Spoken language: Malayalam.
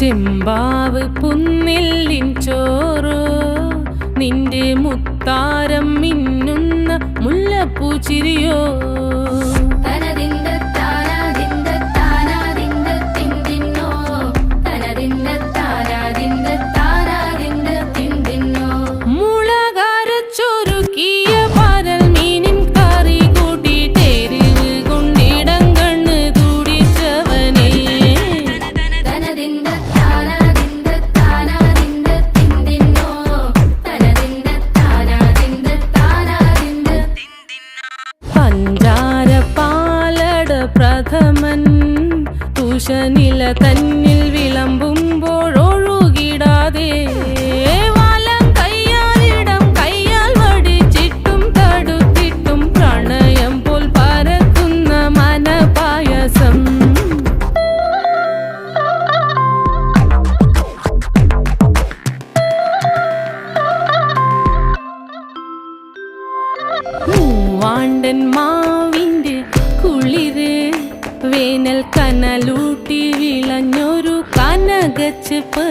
ചെമ്പാവ് പുന്നെല്ലിൻ ചോറോ നിന്റെ മുത്താരം മിന്നുന്ന മുല്ലപ്പൂച്ചിരിയോ പ്രഥമൻ തുഷനില തന്നിൽ വിളമ്പുമ്പോഴൊഴുകിടാതെ വലം കയ്യാലിടം കയ്യാൽ വടിച്ചിട്ടും തടുത്തിട്ടും പ്രണയം പോൽ പരക്കുന്ന മനപായസം മൂവാണ്ടൻ മാവിൻ്റെ കുളിര് വേനൽ കനലൂട്ടി വിളഞ്ഞൊരു കനകച്ചെപ്പ്